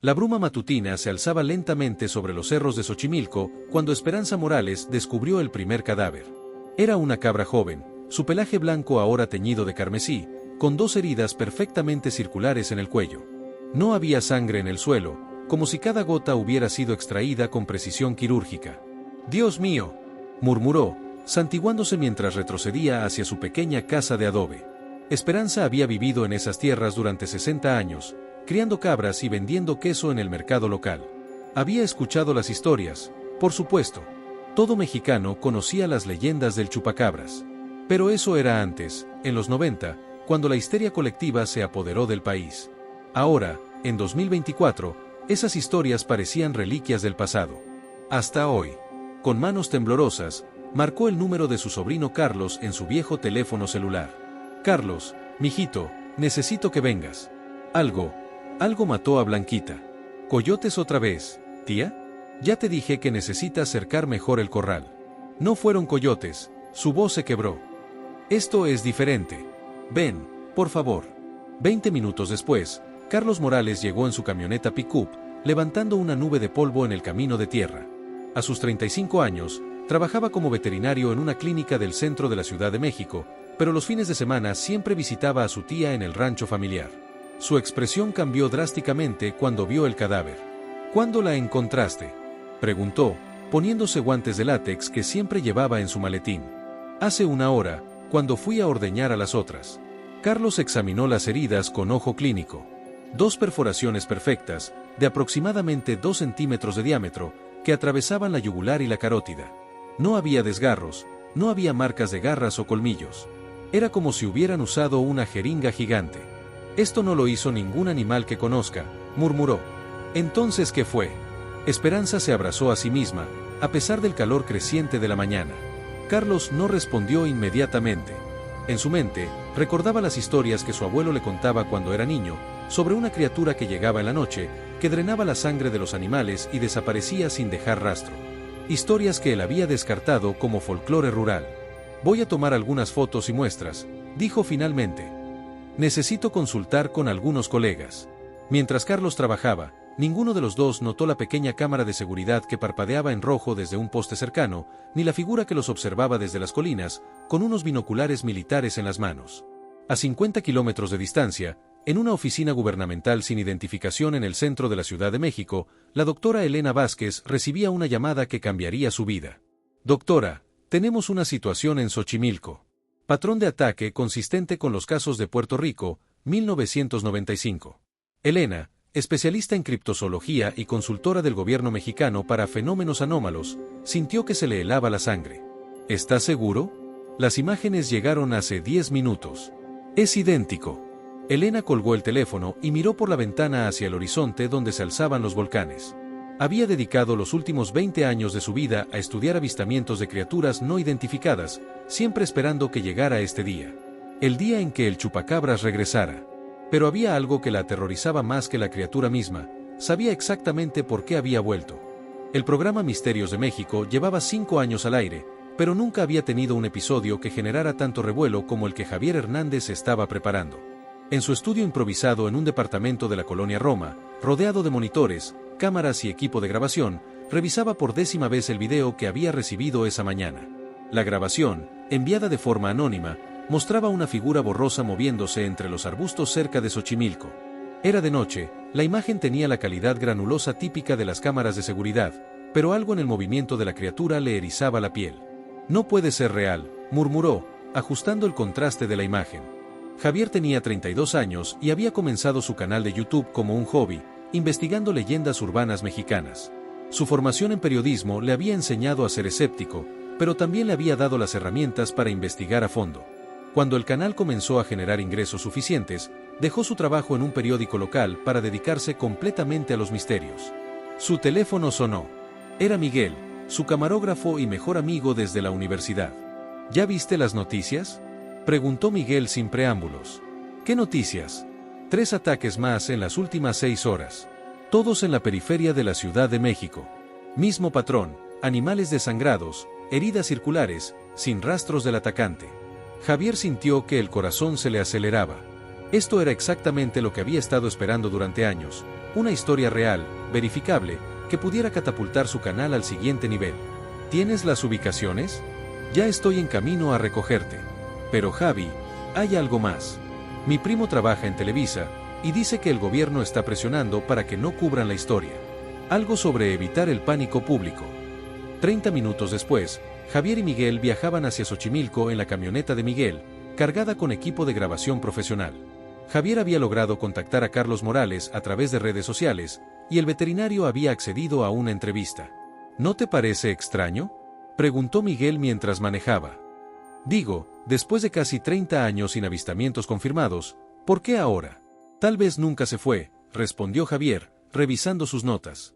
La bruma matutina se alzaba lentamente sobre los cerros de Xochimilco cuando Esperanza Morales descubrió el primer cadáver. Era una cabra joven, su pelaje blanco ahora teñido de carmesí, con dos heridas perfectamente circulares en el cuello. No había sangre en el suelo, como si cada gota hubiera sido extraída con precisión quirúrgica. «Dios mío», murmuró, santiguándose mientras retrocedía hacia su pequeña casa de adobe. Esperanza había vivido en esas tierras durante 60 años, criando cabras y vendiendo queso en el mercado local. Había escuchado las historias, por supuesto. Todo mexicano conocía las leyendas del chupacabras. Pero eso era antes, en los 90, cuando la histeria colectiva se apoderó del país. Ahora, en 2024, esas historias parecían reliquias del pasado. Hasta hoy. Con manos temblorosas, marcó el número de su sobrino Carlos en su viejo teléfono celular. «Carlos, mijito, necesito que vengas. Algo mató a Blanquita». «¿Coyotes otra vez, tía? Ya te dije que necesitas cercar mejor el corral». «No fueron coyotes», su voz se quebró. «Esto es diferente. Ven, por favor». 20 minutos después, Carlos Morales llegó en su camioneta pick-up, levantando una nube de polvo en el camino de tierra. A sus 35 años, trabajaba como veterinario en una clínica del centro de la Ciudad de México, pero los fines de semana siempre visitaba a su tía en el rancho familiar. Su expresión cambió drásticamente cuando vio el cadáver. «¿Cuándo la encontraste?», preguntó, poniéndose guantes de látex que siempre llevaba en su maletín. «Hace una hora, cuando fui a ordeñar a las otras». Carlos examinó las heridas con ojo clínico. 2 perforaciones perfectas, de aproximadamente 2 centímetros de diámetro, que atravesaban la yugular y la carótida. No había desgarros, no había marcas de garras o colmillos. Era como si hubieran usado una jeringa gigante. «Esto no lo hizo ningún animal que conozca», murmuró. «¿Entonces qué fue?». Esperanza se abrazó a sí misma, a pesar del calor creciente de la mañana. Carlos no respondió inmediatamente. En su mente, recordaba las historias que su abuelo le contaba cuando era niño, sobre una criatura que llegaba en la noche, que drenaba la sangre de los animales y desaparecía sin dejar rastro. Historias que él había descartado como folclore rural. «Voy a tomar algunas fotos y muestras», dijo finalmente. «Necesito consultar con algunos colegas». Mientras Carlos trabajaba, ninguno de los dos notó la pequeña cámara de seguridad que parpadeaba en rojo desde un poste cercano, ni la figura que los observaba desde las colinas, con unos binoculares militares en las manos. A 50 kilómetros de distancia, en una oficina gubernamental sin identificación en el centro de la Ciudad de México, la doctora Elena Vázquez recibía una llamada que cambiaría su vida. «Doctora, tenemos una situación en Xochimilco. Patrón de ataque consistente con los casos de Puerto Rico, 1995. Elena, especialista en criptozoología y consultora del gobierno mexicano para fenómenos anómalos, sintió que se le helaba la sangre. «¿Estás seguro? Las imágenes llegaron hace 10 minutos. Es idéntico». Elena colgó el teléfono y miró por la ventana hacia el horizonte donde se alzaban los volcanes. Había dedicado los últimos 20 años de su vida a estudiar avistamientos de criaturas no identificadas, siempre esperando que llegara este día. El día en que el chupacabras regresara. Pero había algo que la aterrorizaba más que la criatura misma. Sabía exactamente por qué había vuelto. El programa Misterios de México llevaba 5 años al aire, pero nunca había tenido un episodio que generara tanto revuelo como el que Javier Hernández estaba preparando. En su estudio improvisado en un departamento de la colonia Roma, rodeado de monitores, cámaras y equipo de grabación, revisaba por 10ª vez el video que había recibido esa mañana. La grabación, enviada de forma anónima, mostraba una figura borrosa moviéndose entre los arbustos cerca de Xochimilco. Era de noche, la imagen tenía la calidad granulosa típica de las cámaras de seguridad, pero algo en el movimiento de la criatura le erizaba la piel. «No puede ser real», murmuró, ajustando el contraste de la imagen. Javier tenía 32 años y había comenzado su canal de YouTube como un hobby, investigando leyendas urbanas mexicanas. Su formación en periodismo le había enseñado a ser escéptico, pero también le había dado las herramientas para investigar a fondo. Cuando el canal comenzó a generar ingresos suficientes, dejó su trabajo en un periódico local para dedicarse completamente a los misterios. Su teléfono sonó. Era Miguel, su camarógrafo y mejor amigo desde la universidad. «¿Ya viste las noticias?», preguntó Miguel sin preámbulos. «¿Qué noticias?». 3 ataques más en las últimas 6 horas. Todos en la periferia de la Ciudad de México. Mismo patrón, animales desangrados, heridas circulares, sin rastros del atacante. Javier sintió que el corazón se le aceleraba. Esto era exactamente lo que había estado esperando durante años, una historia real, verificable, que pudiera catapultar su canal al siguiente nivel. ¿Tienes las ubicaciones? Ya estoy en camino a recogerte. Pero Javi, hay algo más. Mi primo trabaja en Televisa, y dice que el gobierno está presionando para que no cubran la historia. Algo sobre evitar el pánico público. 30 minutos después, Javier y Miguel viajaban hacia Xochimilco en la camioneta de Miguel, cargada con equipo de grabación profesional. Javier había logrado contactar a Carlos Morales a través de redes sociales, y el veterinario había accedido a una entrevista. ¿No te parece extraño?, preguntó Miguel mientras manejaba. Digo, después de casi 30 años sin avistamientos confirmados, ¿por qué ahora? Tal vez nunca se fue, respondió Javier, revisando sus notas.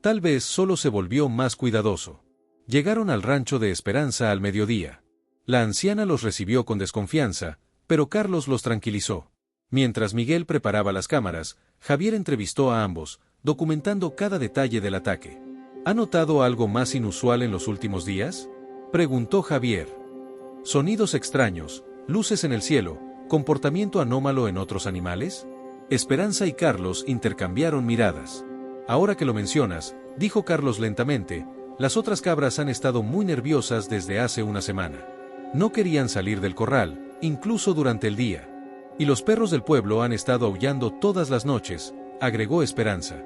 Tal vez solo se volvió más cuidadoso. Llegaron al rancho de Esperanza al mediodía. La anciana los recibió con desconfianza, pero Carlos los tranquilizó. Mientras Miguel preparaba las cámaras, Javier entrevistó a ambos, documentando cada detalle del ataque. ¿Ha notado algo más inusual en los últimos días?, preguntó Javier. ¿Sonidos extraños, luces en el cielo, comportamiento anómalo en otros animales? Esperanza y Carlos intercambiaron miradas. Ahora que lo mencionas, dijo Carlos lentamente, las otras cabras han estado muy nerviosas desde hace una semana. No querían salir del corral, incluso durante el día. Y los perros del pueblo han estado aullando todas las noches, agregó Esperanza.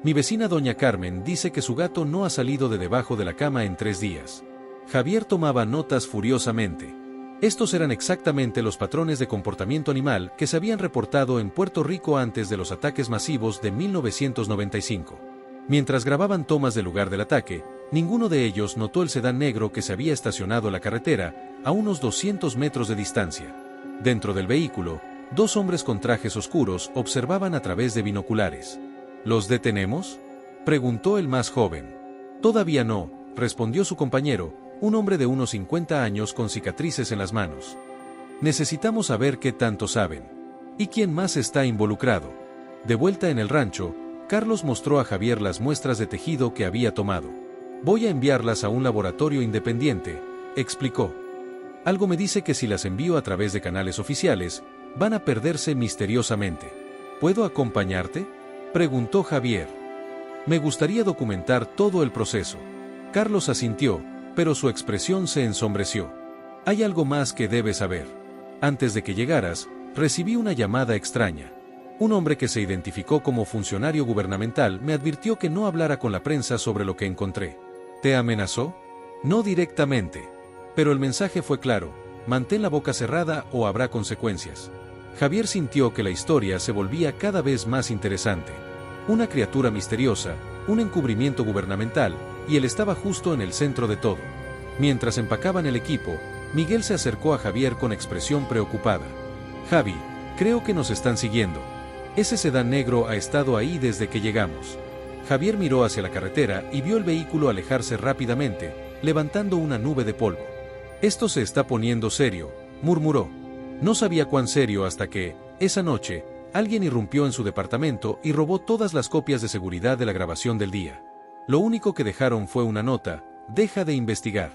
Mi vecina doña Carmen dice que su gato no ha salido de debajo de la cama en 3 días. Javier tomaba notas furiosamente. Estos eran exactamente los patrones de comportamiento animal que se habían reportado en Puerto Rico antes de los ataques masivos de 1995. Mientras grababan tomas del lugar del ataque, ninguno de ellos notó el sedán negro que se había estacionado en la carretera, a unos 200 metros de distancia. Dentro del vehículo, 2 hombres con trajes oscuros observaban a través de binoculares. ¿Los detenemos?, preguntó el más joven. Todavía no, respondió su compañero, un hombre de unos 50 años con cicatrices en las manos. Necesitamos saber qué tanto saben. ¿Y quién más está involucrado? De vuelta en el rancho, Carlos mostró a Javier las muestras de tejido que había tomado. Voy a enviarlas a un laboratorio independiente, explicó. Algo me dice que si las envío a través de canales oficiales, van a perderse misteriosamente. ¿Puedo acompañarte?, preguntó Javier. Me gustaría documentar todo el proceso. Carlos asintió, pero su expresión se ensombreció. Hay algo más que debes saber. Antes de que llegaras, recibí una llamada extraña. Un hombre que se identificó como funcionario gubernamental me advirtió que no hablara con la prensa sobre lo que encontré. ¿Te amenazó? No directamente. Pero el mensaje fue claro: mantén la boca cerrada o habrá consecuencias. Javier sintió que la historia se volvía cada vez más interesante. Una criatura misteriosa, un encubrimiento gubernamental, y él estaba justo en el centro de todo. Mientras empacaban el equipo, Miguel se acercó a Javier con expresión preocupada. Javi, creo que nos están siguiendo. Ese sedán negro ha estado ahí desde que llegamos. Javier miró hacia la carretera y vio el vehículo alejarse rápidamente, levantando una nube de polvo. Esto se está poniendo serio, murmuró. No sabía cuán serio hasta que, esa noche, alguien irrumpió en su departamento y robó todas las copias de seguridad de la grabación del día. Lo único que dejaron fue una nota: deja de investigar.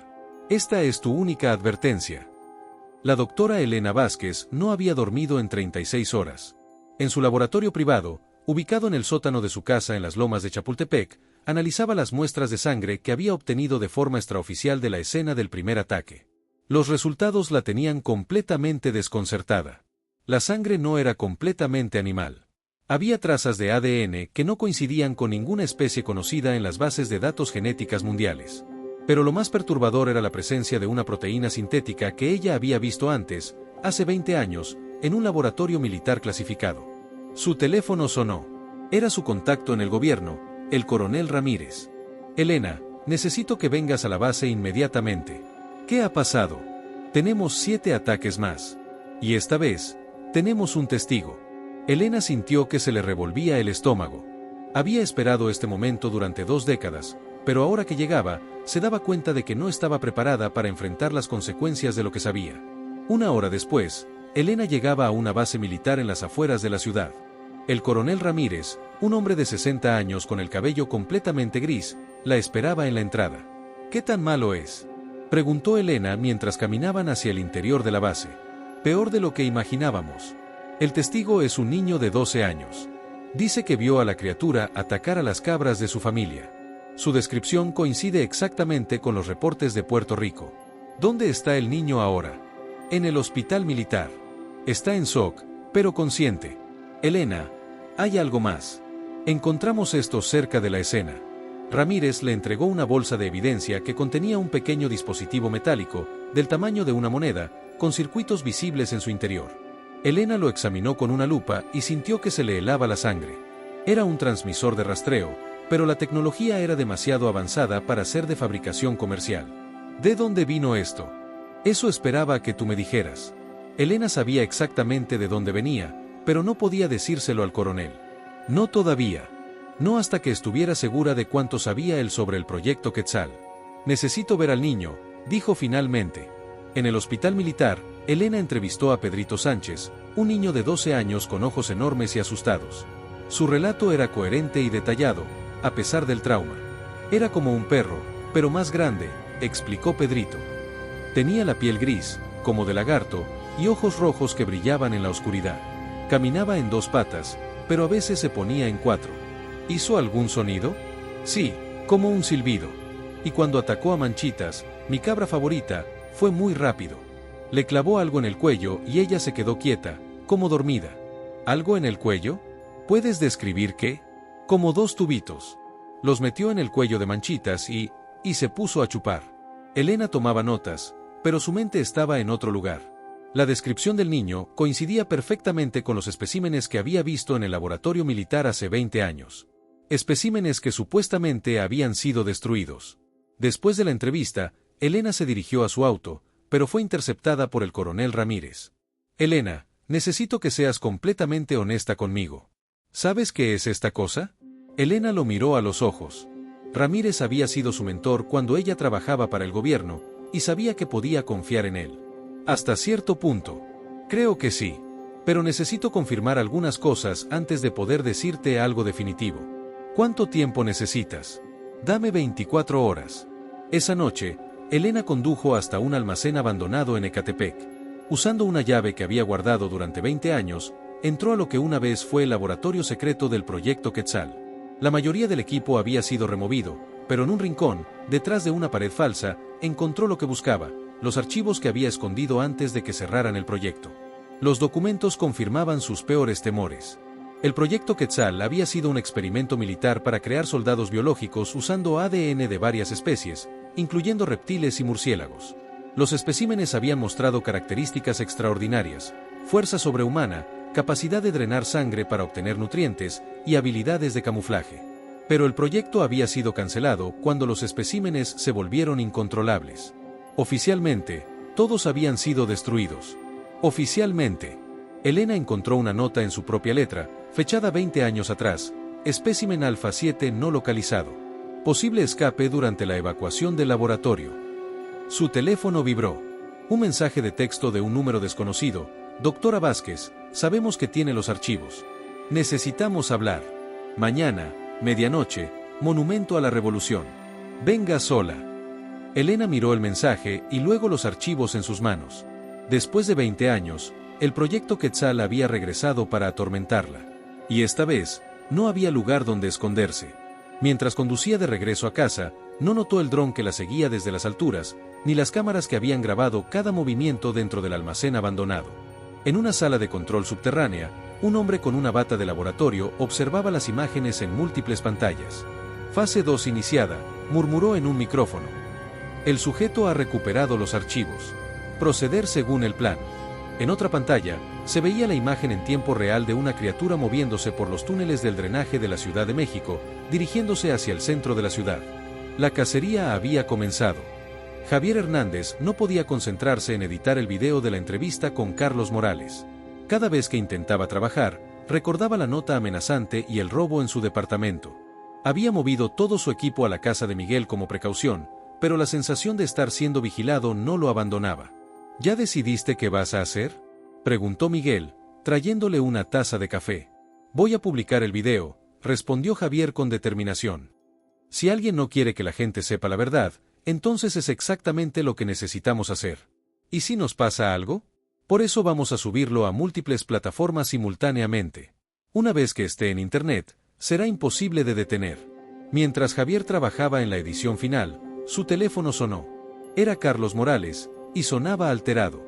Esta es tu única advertencia. La doctora Elena Vázquez no había dormido en 36 horas. En su laboratorio privado, ubicado en el sótano de su casa en las lomas de Chapultepec, analizaba las muestras de sangre que había obtenido de forma extraoficial de la escena del primer ataque. Los resultados la tenían completamente desconcertada. La sangre no era completamente animal. Había trazas de ADN que no coincidían con ninguna especie conocida en las bases de datos genéticas mundiales. Pero lo más perturbador era la presencia de una proteína sintética que ella había visto antes, hace 20 años, en un laboratorio militar clasificado. Su teléfono sonó. Era su contacto en el gobierno, el coronel Ramírez. Elena, necesito que vengas a la base inmediatamente. ¿Qué ha pasado? Tenemos 7 ataques más. Y esta vez, tenemos un testigo. Elena sintió que se le revolvía el estómago. Había esperado este momento durante 2 décadas, pero ahora que llegaba, se daba cuenta de que no estaba preparada para enfrentar las consecuencias de lo que sabía. 1 hora después, Elena llegaba a una base militar en las afueras de la ciudad. El coronel Ramírez, un hombre de 60 años con el cabello completamente gris, la esperaba en la entrada. ¿Qué tan malo es?, preguntó Elena mientras caminaban hacia el interior de la base. Peor de lo que imaginábamos. El testigo es un niño de 12 años. Dice que vio a la criatura atacar a las cabras de su familia. Su descripción coincide exactamente con los reportes de Puerto Rico. ¿Dónde está el niño ahora? En el hospital militar. Está en shock, pero consciente. Elena, hay algo más. Encontramos esto cerca de la escena. Ramírez le entregó una bolsa de evidencia que contenía un pequeño dispositivo metálico, del tamaño de una moneda, con circuitos visibles en su interior. Elena lo examinó con una lupa y sintió que se le helaba la sangre. Era un transmisor de rastreo, pero la tecnología era demasiado avanzada para ser de fabricación comercial. ¿De dónde vino esto? Eso esperaba que tú me dijeras. Elena sabía exactamente de dónde venía, pero no podía decírselo al coronel. No todavía. No hasta que estuviera segura de cuánto sabía él sobre el proyecto Quetzal. Necesito ver al niño, dijo finalmente. En el hospital militar, Elena entrevistó a Pedrito Sánchez, un niño de 12 años con ojos enormes y asustados. Su relato era coherente y detallado, a pesar del trauma. Era como un perro, pero más grande, explicó Pedrito. Tenía la piel gris, como de lagarto, y ojos rojos que brillaban en la oscuridad. Caminaba en 2 patas, pero a veces se ponía en 4. ¿Hizo algún sonido? Sí, como un silbido. Y cuando atacó a Manchitas, mi cabra favorita, fue muy rápido. Le clavó algo en el cuello y ella se quedó quieta, como dormida. ¿Algo en el cuello? ¿Puedes describir qué? Como 2 tubitos. Los metió en el cuello de Manchitas y se puso a chupar. Elena tomaba notas, pero su mente estaba en otro lugar. La descripción del niño coincidía perfectamente con los especímenes que había visto en el laboratorio militar hace 20 años. Especímenes que supuestamente habían sido destruidos. Después de la entrevista, Elena se dirigió a su auto, pero fue interceptada por el coronel Ramírez. Elena, necesito que seas completamente honesta conmigo. ¿Sabes qué es esta cosa? Elena lo miró a los ojos. Ramírez había sido su mentor cuando ella trabajaba para el gobierno, y sabía que podía confiar en él. Hasta cierto punto. Creo que sí. Pero necesito confirmar algunas cosas antes de poder decirte algo definitivo. ¿Cuánto tiempo necesitas? Dame 24 horas. Esa noche, Elena condujo hasta un almacén abandonado en Ecatepec. Usando una llave que había guardado durante 20 años, entró a lo que una vez fue el laboratorio secreto del proyecto Quetzal. La mayoría del equipo había sido removido, pero en un rincón, detrás de una pared falsa, encontró lo que buscaba, los archivos que había escondido antes de que cerraran el proyecto. Los documentos confirmaban sus peores temores. El proyecto Quetzal había sido un experimento militar para crear soldados biológicos usando ADN de varias especies, incluyendo reptiles y murciélagos. Los especímenes habían mostrado características extraordinarias, fuerza sobrehumana, capacidad de drenar sangre para obtener nutrientes y habilidades de camuflaje. Pero el proyecto había sido cancelado cuando los especímenes se volvieron incontrolables. Oficialmente, todos habían sido destruidos. Oficialmente, Elena encontró una nota en su propia letra, fechada 20 años atrás, espécimen Alfa 7 no localizado. Posible escape durante la evacuación del laboratorio. Su teléfono vibró. Un mensaje de texto de un número desconocido. Doctora Vázquez, sabemos que tiene los archivos. Necesitamos hablar. Mañana, medianoche, Monumento a la Revolución. Venga sola. Elena miró el mensaje y luego los archivos en sus manos. Después de 20 años, el proyecto Quetzal había regresado para atormentarla. Y esta vez, no había lugar donde esconderse. Mientras conducía de regreso a casa, no notó el dron que la seguía desde las alturas, ni las cámaras que habían grabado cada movimiento dentro del almacén abandonado. En una sala de control subterránea, un hombre con una bata de laboratorio observaba las imágenes en múltiples pantallas. Fase 2 iniciada, murmuró en un micrófono. El sujeto ha recuperado los archivos. Proceder según el plan. En otra pantalla, se veía la imagen en tiempo real de una criatura moviéndose por los túneles del drenaje de la Ciudad de México, dirigiéndose hacia el centro de la ciudad. La cacería había comenzado. Javier Hernández no podía concentrarse en editar el video de la entrevista con Carlos Morales. Cada vez que intentaba trabajar, recordaba la nota amenazante y el robo en su departamento. Había movido todo su equipo a la casa de Miguel como precaución, pero la sensación de estar siendo vigilado no lo abandonaba. ¿Ya decidiste qué vas a hacer?, preguntó Miguel, trayéndole una taza de café. Voy a publicar el video, respondió Javier con determinación. Si alguien no quiere que la gente sepa la verdad, entonces es exactamente lo que necesitamos hacer. ¿Y si nos pasa algo? Por eso vamos a subirlo a múltiples plataformas simultáneamente. Una vez que esté en Internet, será imposible de detener. Mientras Javier trabajaba en la edición final, su teléfono sonó. Era Carlos Morales, y sonaba alterado.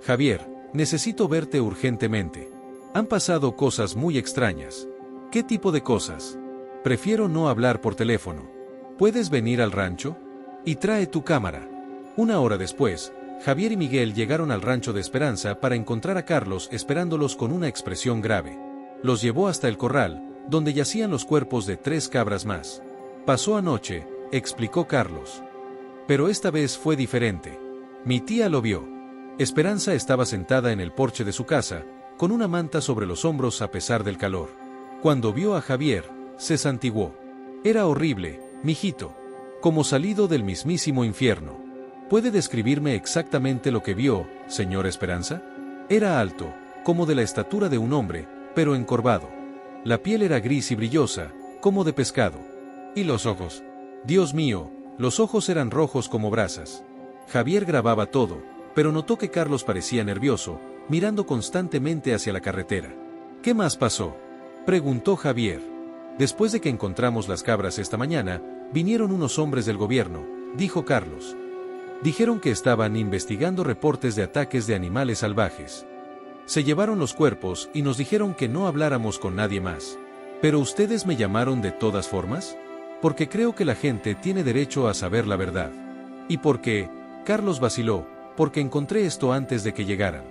Javier, necesito verte urgentemente. Han pasado cosas muy extrañas. ¿Qué tipo de cosas? Prefiero no hablar por teléfono. ¿Puedes venir al rancho? Y trae tu cámara. Una hora después, Javier y Miguel llegaron al rancho de Esperanza para encontrar a Carlos esperándolos con una expresión grave. Los llevó hasta el corral, donde yacían los cuerpos de 3 cabras más. Pasó anoche, explicó Carlos. Pero esta vez fue diferente. Mi tía lo vio. Esperanza estaba sentada en el porche de su casa, con una manta sobre los hombros a pesar del calor. Cuando vio a Javier, se santiguó. Era horrible, mijito. Como salido del mismísimo infierno. ¿Puede describirme exactamente lo que vio, señor Esperanza? Era alto, como de la estatura de un hombre, pero encorvado. La piel era gris y brillosa, como de pescado. ¿Y los ojos? Dios mío, los ojos eran rojos como brasas. Javier grababa todo, pero notó que Carlos parecía nervioso, mirando constantemente hacia la carretera. ¿Qué más pasó?, preguntó Javier. Después de que encontramos las cabras esta mañana, vinieron unos hombres del gobierno, dijo Carlos. Dijeron que estaban investigando reportes de ataques de animales salvajes. Se llevaron los cuerpos y nos dijeron que no habláramos con nadie más. ¿Pero ustedes me llamaron de todas formas? Porque creo que la gente tiene derecho a saber la verdad. ¿Y por qué? Carlos vaciló, porque encontré esto antes de que llegaran.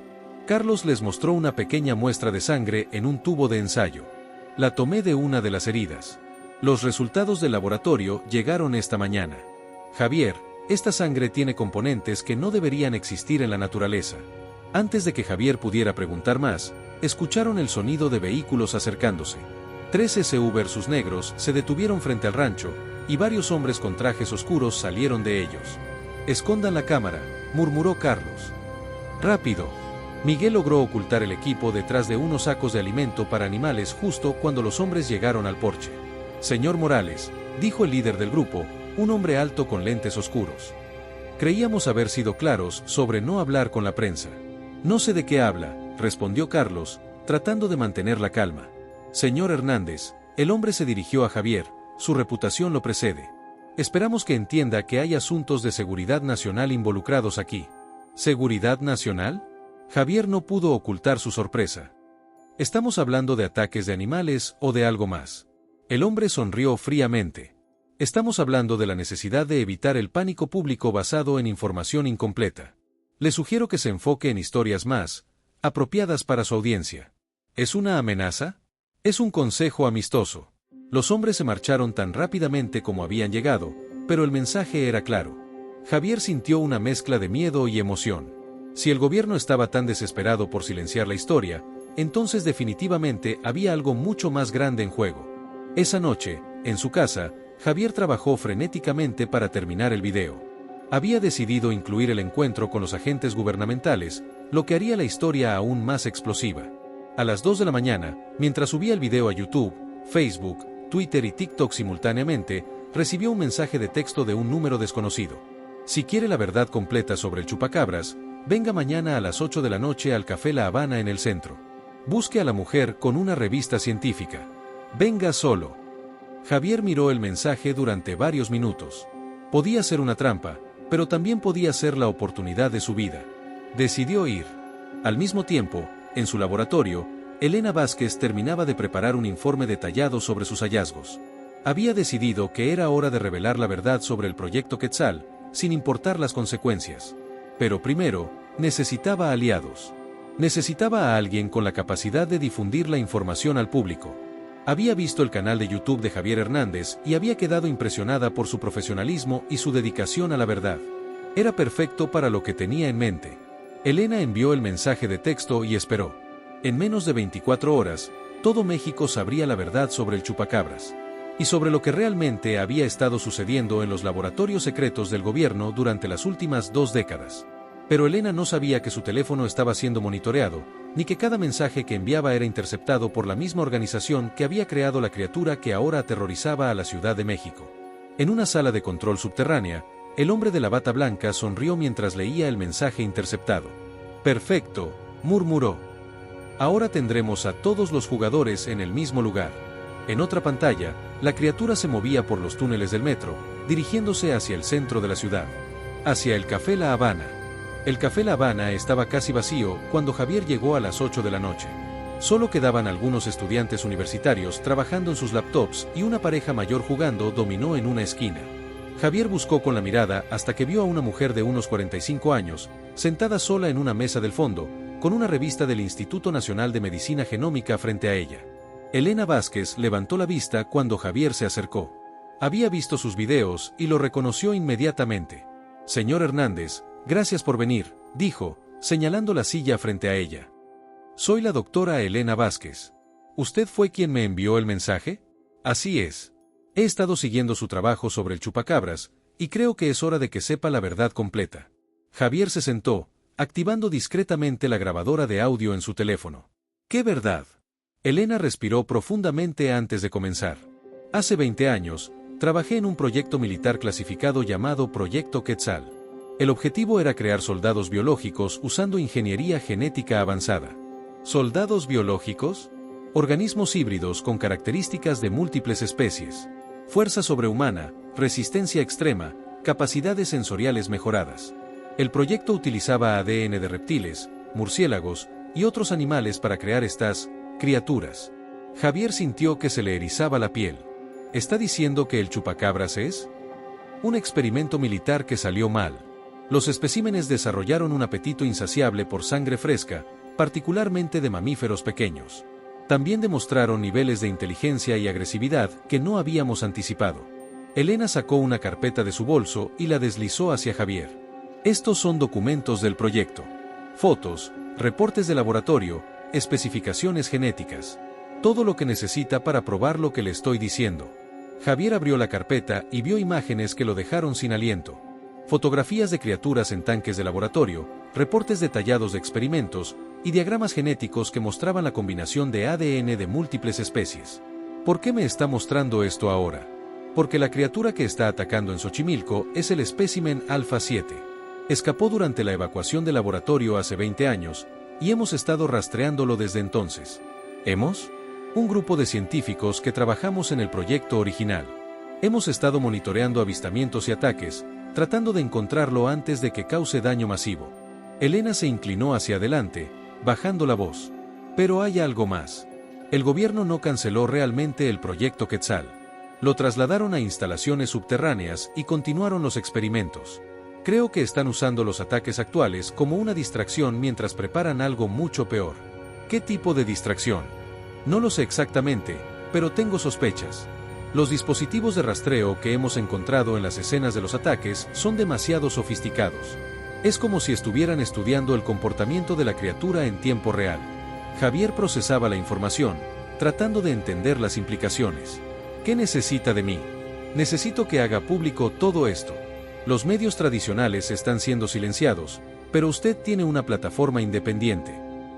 Carlos les mostró una pequeña muestra de sangre en un tubo de ensayo. La tomé de una de las heridas. Los resultados del laboratorio llegaron esta mañana. Javier, esta sangre tiene componentes que no deberían existir en la naturaleza. Antes de que Javier pudiera preguntar más, escucharon el sonido de vehículos acercándose. 3 SUVs negros se detuvieron frente al rancho, y varios hombres con trajes oscuros salieron de ellos. «Escondan la cámara», murmuró Carlos. «Rápido». Miguel logró ocultar el equipo detrás de unos sacos de alimento para animales justo cuando los hombres llegaron al porche. «Señor Morales», dijo el líder del grupo, un hombre alto con lentes oscuros. «Creíamos haber sido claros sobre no hablar con la prensa». «No sé de qué habla», respondió Carlos, tratando de mantener la calma. «Señor Hernández», el hombre se dirigió a Javier, su reputación lo precede. «Esperamos que entienda que hay asuntos de seguridad nacional involucrados aquí». ¿Seguridad nacional? Javier no pudo ocultar su sorpresa. ¿Estamos hablando de ataques de animales o de algo más? El hombre sonrió fríamente. Estamos hablando de la necesidad de evitar el pánico público basado en información incompleta. Le sugiero que se enfoque en historias más apropiadas para su audiencia. ¿Es una amenaza? Es un consejo amistoso. Los hombres se marcharon tan rápidamente como habían llegado, pero el mensaje era claro. Javier sintió una mezcla de miedo y emoción. Si el gobierno estaba tan desesperado por silenciar la historia, entonces definitivamente había algo mucho más grande en juego. Esa noche, en su casa, Javier trabajó frenéticamente para terminar el video. Había decidido incluir el encuentro con los agentes gubernamentales, lo que haría la historia aún más explosiva. A las 2 de la mañana, mientras subía el video a YouTube, Facebook, Twitter y TikTok simultáneamente, recibió un mensaje de texto de un número desconocido. Si quiere la verdad completa sobre el chupacabras, venga mañana a las 8 de la noche al Café La Habana en el centro. Busque a la mujer con una revista científica. Venga solo. Javier miró el mensaje durante varios minutos. Podía ser una trampa, pero también podía ser la oportunidad de su vida. Decidió ir. Al mismo tiempo, en su laboratorio, Elena Vázquez terminaba de preparar un informe detallado sobre sus hallazgos. Había decidido que era hora de revelar la verdad sobre el proyecto Quetzal, sin importar las consecuencias. Pero primero, necesitaba aliados. Necesitaba a alguien con la capacidad de difundir la información al público. Había visto el canal de YouTube de Javier Hernández y había quedado impresionada por su profesionalismo y su dedicación a la verdad. Era perfecto para lo que tenía en mente. Elena envió el mensaje de texto y esperó. En menos de 24 horas, todo México sabría la verdad sobre el chupacabras. Y sobre lo que realmente había estado sucediendo en los laboratorios secretos del gobierno durante las últimas 2 décadas. Pero Elena no sabía que su teléfono estaba siendo monitoreado, ni que cada mensaje que enviaba era interceptado por la misma organización que había creado la criatura que ahora aterrorizaba a la Ciudad de México. En una sala de control subterránea, el hombre de la bata blanca sonrió mientras leía el mensaje interceptado. «Perfecto», murmuró. Ahora tendremos a todos los jugadores en el mismo lugar. En otra pantalla, la criatura se movía por los túneles del metro, dirigiéndose hacia el centro de la ciudad, hacia el Café La Habana. El Café La Habana estaba casi vacío cuando Javier llegó a las 8 de la noche. Solo quedaban algunos estudiantes universitarios trabajando en sus laptops y una pareja mayor jugando dominó en una esquina. Javier buscó con la mirada hasta que vio a una mujer de unos 45 años, sentada sola en una mesa del fondo, con una revista del Instituto Nacional de Medicina Genómica frente a ella. Elena Vázquez levantó la vista cuando Javier se acercó. Había visto sus videos y lo reconoció inmediatamente. «Señor Hernández, gracias por venir», dijo, señalando la silla frente a ella. «Soy la doctora Elena Vázquez. ¿Usted fue quien me envió el mensaje?» «Así es. He estado siguiendo su trabajo sobre el chupacabras, y creo que es hora de que sepa la verdad completa». Javier se sentó, activando discretamente la grabadora de audio en su teléfono. «¿Qué verdad?». Elena respiró profundamente antes de comenzar. «Hace 20 años, trabajé en un proyecto militar clasificado llamado Proyecto Quetzal. El objetivo era crear soldados biológicos usando ingeniería genética avanzada». ¿Soldados biológicos? Organismos híbridos con características de múltiples especies. Fuerza sobrehumana, resistencia extrema, capacidades sensoriales mejoradas. El proyecto utilizaba ADN de reptiles, murciélagos y otros animales para crear estas criaturas. Javier sintió que se le erizaba la piel. ¿Está diciendo que el chupacabras es un experimento militar que salió mal? Los especímenes desarrollaron un apetito insaciable por sangre fresca, particularmente de mamíferos pequeños. También demostraron niveles de inteligencia y agresividad que no habíamos anticipado. Elena sacó una carpeta de su bolso y la deslizó hacia Javier. Estos son documentos del proyecto. Fotos, reportes de laboratorio, especificaciones genéticas. Todo lo que necesita para probar lo que le estoy diciendo. Javier abrió la carpeta y vio imágenes que lo dejaron sin aliento. Fotografías de criaturas en tanques de laboratorio, reportes detallados de experimentos y diagramas genéticos que mostraban la combinación de ADN de múltiples especies. ¿Por qué me está mostrando esto ahora? Porque la criatura que está atacando en Xochimilco es el espécimen Alpha 7. Escapó durante la evacuación del laboratorio hace 20 años, y hemos estado rastreándolo desde entonces. ¿Hemos? Un grupo de científicos que trabajamos en el proyecto original. Hemos estado monitoreando avistamientos y ataques, tratando de encontrarlo antes de que cause daño masivo. Elena se inclinó hacia adelante, bajando la voz. Pero hay algo más. El gobierno no canceló realmente el proyecto Quetzal. Lo trasladaron a instalaciones subterráneas y continuaron los experimentos. Creo que están usando los ataques actuales como una distracción mientras preparan algo mucho peor. ¿Qué tipo de distracción? No lo sé exactamente, pero tengo sospechas. Los dispositivos de rastreo que hemos encontrado en las escenas de los ataques son demasiado sofisticados. Es como si estuvieran estudiando el comportamiento de la criatura en tiempo real. Javier procesaba la información, tratando de entender las implicaciones. ¿Qué necesita de mí? Necesito que haga público todo esto. Los medios tradicionales están siendo silenciados, pero usted tiene una plataforma independiente.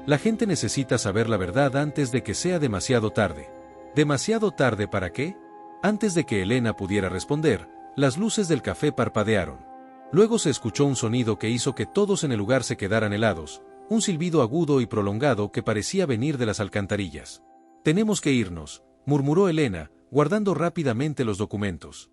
La gente necesita saber la verdad antes de que sea demasiado tarde. ¿Demasiado tarde para qué? Antes de que Elena pudiera responder, las luces del café parpadearon. Luego se escuchó un sonido que hizo que todos en el lugar se quedaran helados, un silbido agudo y prolongado que parecía venir de las alcantarillas. «Tenemos que irnos», murmuró Elena, guardando rápidamente los documentos.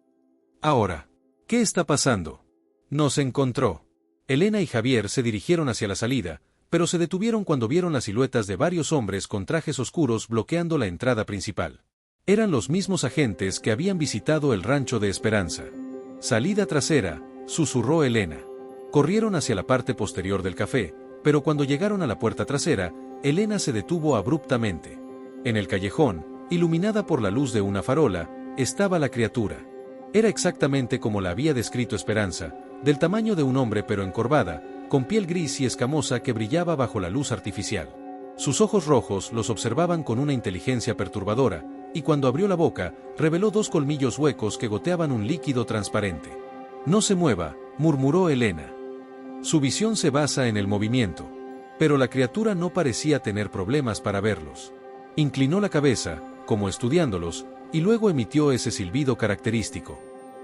«Ahora, ¿qué está pasando?». «Nos encontró». Elena y Javier se dirigieron hacia la salida, pero se detuvieron cuando vieron las siluetas de varios hombres con trajes oscuros bloqueando la entrada principal. Eran los mismos agentes que habían visitado el rancho de Esperanza. «Salida trasera», susurró Elena. Corrieron hacia la parte posterior del café, pero cuando llegaron a la puerta trasera, Elena se detuvo abruptamente. En el callejón, iluminada por la luz de una farola, estaba la criatura. Era exactamente como la había descrito Esperanza, del tamaño de un hombre pero encorvada, con piel gris y escamosa que brillaba bajo la luz artificial. Sus ojos rojos los observaban con una inteligencia perturbadora, y cuando abrió la boca, reveló dos colmillos huecos que goteaban un líquido transparente. «No se mueva», murmuró Elena. Su visión se basa en el movimiento. Pero la criatura no parecía tener problemas para verlos. Inclinó la cabeza, como estudiándolos, y luego emitió ese silbido característico.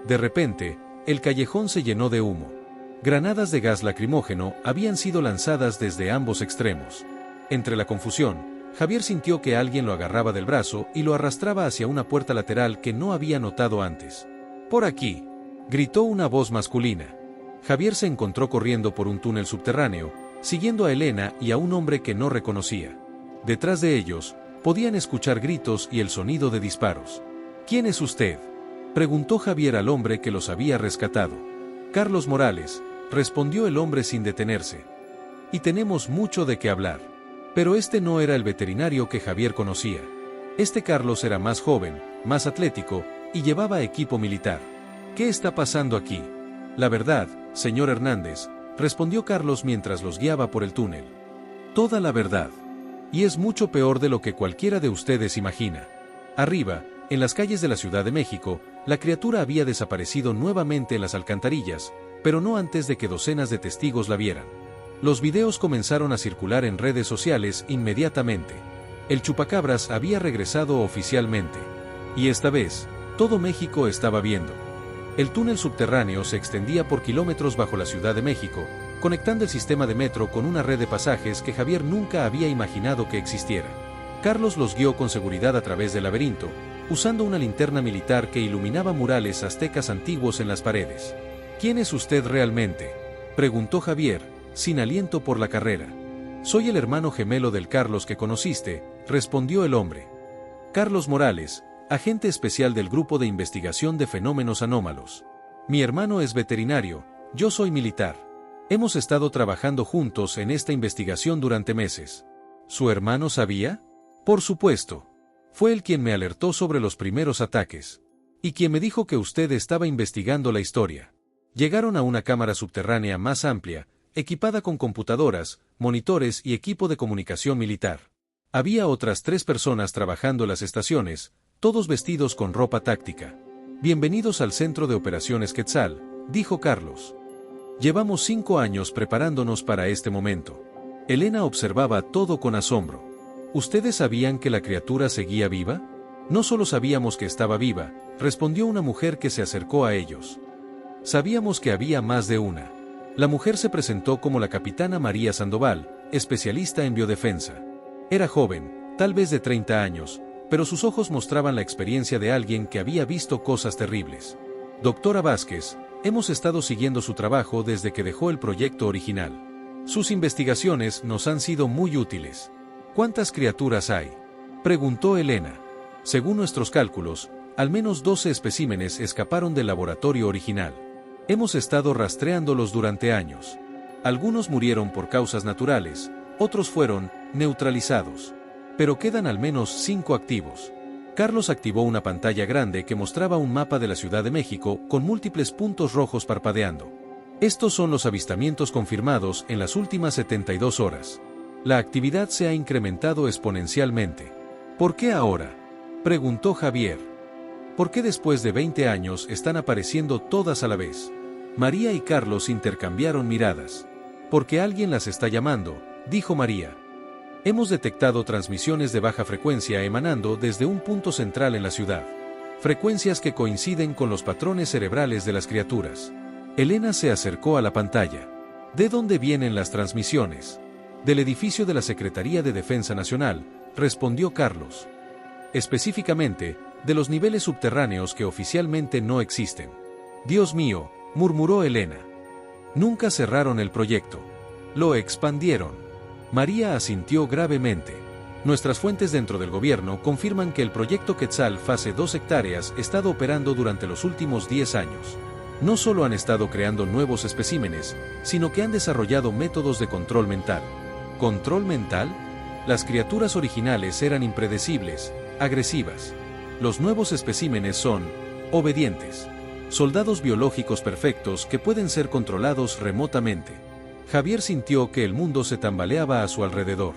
De repente, el callejón se llenó de humo. Granadas de gas lacrimógeno habían sido lanzadas desde ambos extremos. Entre la confusión, Javier sintió que alguien lo agarraba del brazo y lo arrastraba hacia una puerta lateral que no había notado antes. «¡Por aquí!», gritó una voz masculina. Javier se encontró corriendo por un túnel subterráneo, siguiendo a Elena y a un hombre que no reconocía. Detrás de ellos, podían escuchar gritos y el sonido de disparos. «¿Quién es usted?», preguntó Javier al hombre que los había rescatado. «Carlos Morales», respondió el hombre sin detenerse. «Y tenemos mucho de qué hablar». Pero este no era el veterinario que Javier conocía. Este Carlos era más joven, más atlético, y llevaba equipo militar. «¿Qué está pasando aquí?». «La verdad, señor Hernández», respondió Carlos mientras los guiaba por el túnel. «Toda la verdad. Y es mucho peor de lo que cualquiera de ustedes imagina. Arriba, en las calles de la Ciudad de México, la criatura había desaparecido nuevamente en las alcantarillas, pero no antes de que docenas de testigos la vieran. Los videos comenzaron a circular en redes sociales inmediatamente. El chupacabras había regresado oficialmente. Y esta vez, todo México estaba viendo. El túnel subterráneo se extendía por kilómetros bajo la Ciudad de México, conectando el sistema de metro con una red de pasajes que Javier nunca había imaginado que existiera. Carlos los guió con seguridad a través del laberinto, usando una linterna militar que iluminaba murales aztecas antiguos en las paredes. «¿Quién es usted realmente?», preguntó Javier, sin aliento por la carrera. «Soy el hermano gemelo del Carlos que conociste», respondió el hombre. «Carlos Morales, agente especial del Grupo de Investigación de Fenómenos Anómalos. Mi hermano es veterinario, yo soy militar. Hemos estado trabajando juntos en esta investigación durante meses». «¿Su hermano sabía?». «Por supuesto. Fue él quien me alertó sobre los primeros ataques. Y quien me dijo que usted estaba investigando la historia». Llegaron a una cámara subterránea más amplia, equipada con computadoras, monitores y equipo de comunicación militar. Había otras 3 personas trabajando en las estaciones, todos vestidos con ropa táctica. «Bienvenidos al Centro de Operaciones Quetzal», dijo Carlos. «Llevamos 5 años preparándonos para este momento». Elena observaba todo con asombro. «¿Ustedes sabían que la criatura seguía viva?». «No solo sabíamos que estaba viva», respondió una mujer que se acercó a ellos. «Sabíamos que había más de una». La mujer se presentó como la capitana María Sandoval, especialista en biodefensa. Era joven, tal vez de 30 años, pero sus ojos mostraban la experiencia de alguien que había visto cosas terribles. «Doctora Vázquez, hemos estado siguiendo su trabajo desde que dejó el proyecto original. Sus investigaciones nos han sido muy útiles». «¿Cuántas criaturas hay?», preguntó Elena. «Según nuestros cálculos, al menos 12 especímenes escaparon del laboratorio original. Hemos estado rastreándolos durante años. Algunos murieron por causas naturales, otros fueron neutralizados. Pero quedan al menos 5 activos». Carlos activó una pantalla grande que mostraba un mapa de la Ciudad de México con múltiples puntos rojos parpadeando. «Estos son los avistamientos confirmados en las últimas 72 horas. La actividad se ha incrementado exponencialmente». «¿Por qué ahora?», preguntó Javier. «¿Por qué después de 20 años están apareciendo todas a la vez?». María y Carlos intercambiaron miradas. «Porque alguien las está llamando», dijo María. «Hemos detectado transmisiones de baja frecuencia emanando desde un punto central en la ciudad. Frecuencias que coinciden con los patrones cerebrales de las criaturas». Elena se acercó a la pantalla. «¿De dónde vienen las transmisiones?». «Del edificio de la Secretaría de Defensa Nacional», respondió Carlos. «Específicamente, de los niveles subterráneos que oficialmente no existen». «Dios mío», murmuró Elena. «Nunca cerraron el proyecto. Lo expandieron». María asintió gravemente. «Nuestras fuentes dentro del gobierno confirman que el proyecto Quetzal fase 2 hectáreas ha estado operando durante los últimos 10 años. No solo han estado creando nuevos especímenes, sino que han desarrollado métodos de control mental». ¿Control mental? Las criaturas originales eran impredecibles, agresivas. Los nuevos especímenes son obedientes. Soldados biológicos perfectos que pueden ser controlados remotamente. Javier sintió que el mundo se tambaleaba a su alrededor.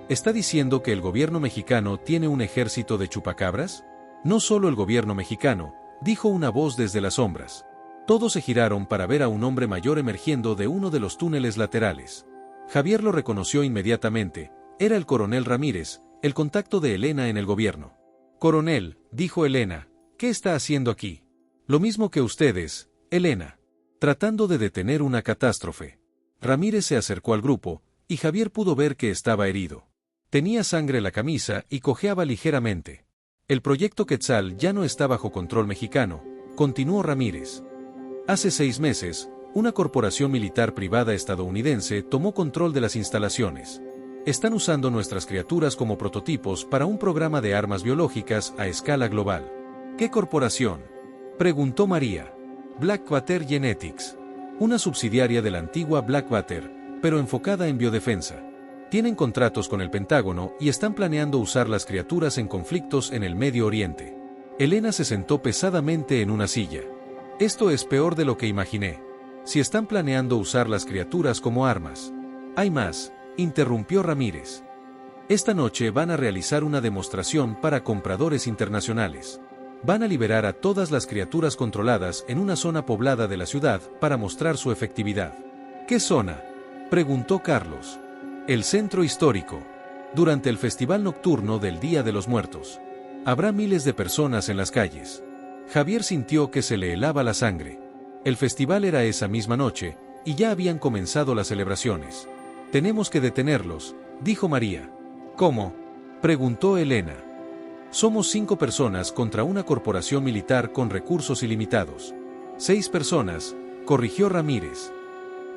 ¿Está diciendo que el gobierno mexicano tiene un ejército de chupacabras? No solo el gobierno mexicano, dijo una voz desde las sombras. Todos se giraron para ver a un hombre mayor emergiendo de uno de los túneles laterales. Javier lo reconoció inmediatamente. Era el coronel Ramírez, el contacto de Elena en el gobierno. «Coronel», dijo Elena, «¿qué está haciendo aquí?». «Lo mismo que ustedes, Elena. Tratando de detener una catástrofe». Ramírez se acercó al grupo, y Javier pudo ver que estaba herido. Tenía sangre en la camisa y cojeaba ligeramente. El proyecto Quetzal ya no está bajo control mexicano, continuó Ramírez. Hace 6 meses, una corporación militar privada estadounidense tomó control de las instalaciones. Están usando nuestras criaturas como prototipos para un programa de armas biológicas a escala global. ¿Qué corporación?, preguntó María. Blackwater Genetics. Una subsidiaria de la antigua Blackwater, pero enfocada en biodefensa. Tienen contratos con el Pentágono y están planeando usar las criaturas en conflictos en el Medio Oriente. Elena se sentó pesadamente en una silla. Esto es peor de lo que imaginé. Si están planeando usar las criaturas como armas. Hay más, interrumpió Ramírez. Esta noche van a realizar una demostración para compradores internacionales. Van a liberar a todas las criaturas controladas en una zona poblada de la ciudad para mostrar su efectividad. ¿Qué zona?, preguntó Carlos. El centro histórico. Durante el festival nocturno del Día de los Muertos. Habrá miles de personas en las calles. Javier sintió que se le helaba la sangre. El festival era esa misma noche, y ya habían comenzado las celebraciones. Tenemos que detenerlos, dijo María. ¿Cómo?, preguntó Elena. Somos 5 personas contra una corporación militar con recursos ilimitados. 6 personas, corrigió Ramírez.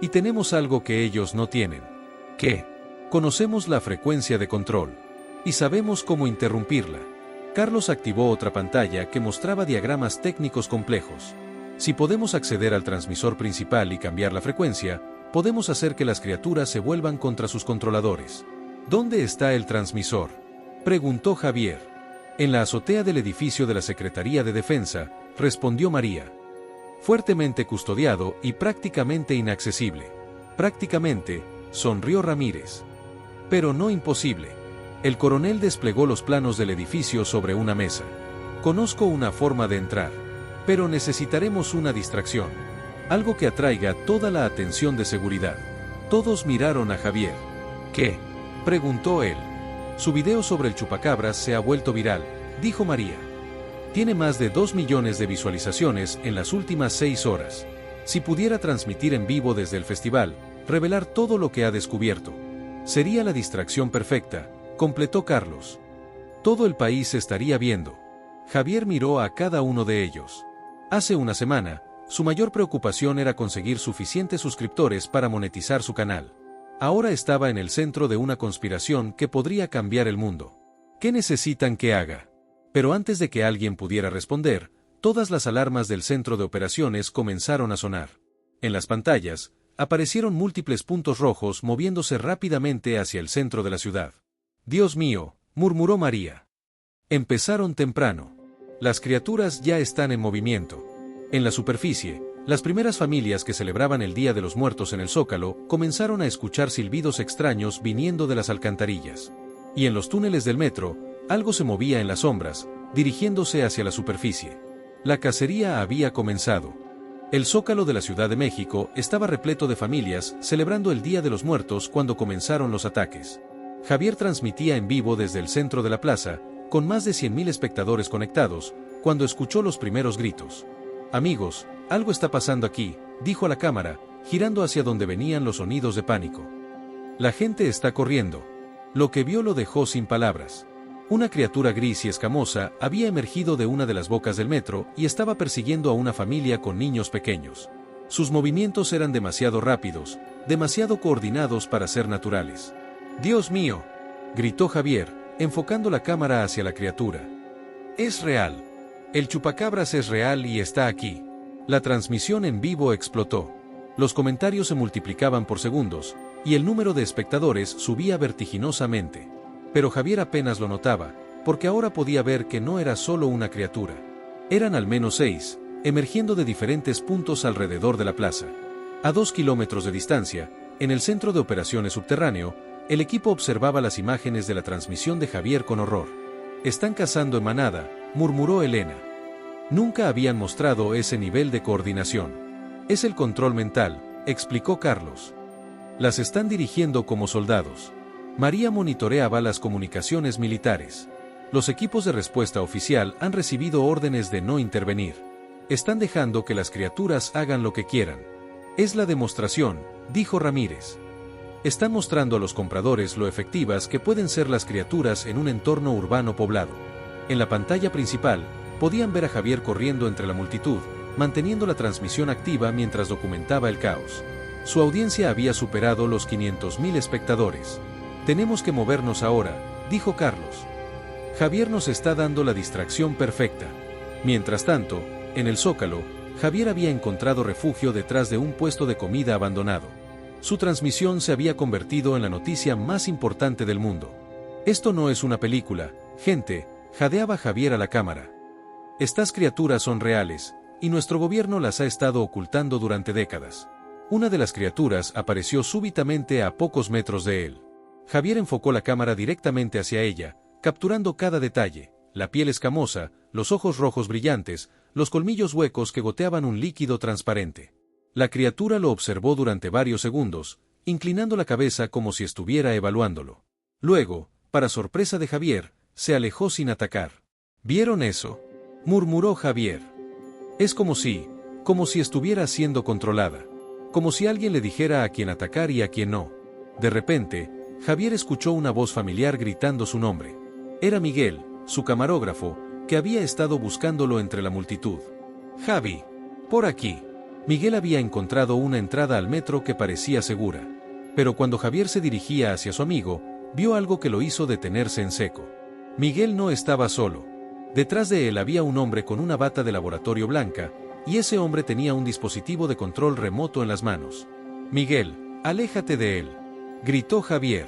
Y tenemos algo que ellos no tienen. ¿Qué? Conocemos la frecuencia de control. Y sabemos cómo interrumpirla. Carlos activó otra pantalla que mostraba diagramas técnicos complejos. Si podemos acceder al transmisor principal y cambiar la frecuencia, podemos hacer que las criaturas se vuelvan contra sus controladores. ¿Dónde está el transmisor?, preguntó Javier. En la azotea del edificio de la Secretaría de Defensa, respondió María. Fuertemente custodiado y prácticamente inaccesible. Prácticamente, sonrió Ramírez. Pero no imposible. El coronel desplegó los planos del edificio sobre una mesa. Conozco una forma de entrar. Pero necesitaremos una distracción. Algo que atraiga toda la atención de seguridad. Todos miraron a Javier. ¿Qué?, preguntó él. Su video sobre el chupacabras se ha vuelto viral, dijo María. Tiene más de 2 millones de visualizaciones en las últimas 6 horas. Si pudiera transmitir en vivo desde el festival, revelar todo lo que ha descubierto. Sería la distracción perfecta, completó Carlos. Todo el país estaría viendo. Javier miró a cada uno de ellos. Hace una semana, su mayor preocupación era conseguir suficientes suscriptores para monetizar su canal. Ahora estaba en el centro de una conspiración que podría cambiar el mundo. ¿Qué necesitan que haga? Pero antes de que alguien pudiera responder, todas las alarmas del centro de operaciones comenzaron a sonar. En las pantallas, aparecieron múltiples puntos rojos moviéndose rápidamente hacia el centro de la ciudad. Dios mío, murmuró María. Empezaron temprano. Las criaturas ya están en movimiento. En la superficie, las primeras familias que celebraban el Día de los Muertos en el Zócalo comenzaron a escuchar silbidos extraños viniendo de las alcantarillas. Y en los túneles del metro, algo se movía en las sombras, dirigiéndose hacia la superficie. La cacería había comenzado. El Zócalo de la Ciudad de México estaba repleto de familias celebrando el Día de los Muertos cuando comenzaron los ataques. Javier transmitía en vivo desde el centro de la plaza, con más de 100.000 espectadores conectados, cuando escuchó los primeros gritos. Amigos, algo está pasando aquí, dijo a la cámara, girando hacia donde venían los sonidos de pánico. La gente está corriendo. Lo que vio lo dejó sin palabras. Una criatura gris y escamosa había emergido de una de las bocas del metro y estaba persiguiendo a una familia con niños pequeños. Sus movimientos eran demasiado rápidos, demasiado coordinados para ser naturales. ¡Dios mío!, gritó Javier, enfocando la cámara hacia la criatura. Es real. El chupacabras es real y está aquí. La transmisión en vivo explotó. Los comentarios se multiplicaban por segundos, y el número de espectadores subía vertiginosamente. Pero Javier apenas lo notaba, porque ahora podía ver que no era solo una criatura. Eran al menos 6, emergiendo de diferentes puntos alrededor de la plaza. A 2 kilómetros de distancia, en el centro de operaciones subterráneo, el equipo observaba las imágenes de la transmisión de Javier con horror. Están cazando en manada, murmuró Elena. Nunca habían mostrado ese nivel de coordinación. Es el control mental, explicó Carlos. Las están dirigiendo como soldados. María monitoreaba las comunicaciones militares. Los equipos de respuesta oficial han recibido órdenes de no intervenir. Están dejando que las criaturas hagan lo que quieran. Es la demostración, dijo Ramírez. Están mostrando a los compradores lo efectivas que pueden ser las criaturas en un entorno urbano poblado. En la pantalla principal, podían ver a Javier corriendo entre la multitud, manteniendo la transmisión activa mientras documentaba el caos. Su audiencia había superado los 500.000 espectadores. Tenemos que movernos ahora, dijo Carlos. Javier nos está dando la distracción perfecta. Mientras tanto, en el Zócalo, Javier había encontrado refugio detrás de un puesto de comida abandonado. Su transmisión se había convertido en la noticia más importante del mundo. Esto no es una película, gente, jadeaba Javier a la cámara. Estas criaturas son reales, y nuestro gobierno las ha estado ocultando durante décadas. Una de las criaturas apareció súbitamente a pocos metros de él. Javier enfocó la cámara directamente hacia ella, capturando cada detalle: la piel escamosa, los ojos rojos brillantes, los colmillos huecos que goteaban un líquido transparente. La criatura lo observó durante varios segundos, inclinando la cabeza como si estuviera evaluándolo. Luego, para sorpresa de Javier, se alejó sin atacar. ¿Vieron eso?, murmuró Javier. Es como si estuviera siendo controlada. Como si alguien le dijera a quién atacar y a quién no. De repente, Javier escuchó una voz familiar gritando su nombre. Era Miguel, su camarógrafo, que había estado buscándolo entre la multitud. Javi, por aquí. Miguel había encontrado una entrada al metro que parecía segura. Pero cuando Javier se dirigía hacia su amigo, vio algo que lo hizo detenerse en seco. Miguel no estaba solo. Detrás de él había un hombre con una bata de laboratorio blanca, y ese hombre tenía un dispositivo de control remoto en las manos. Miguel, aléjate de él, gritó Javier.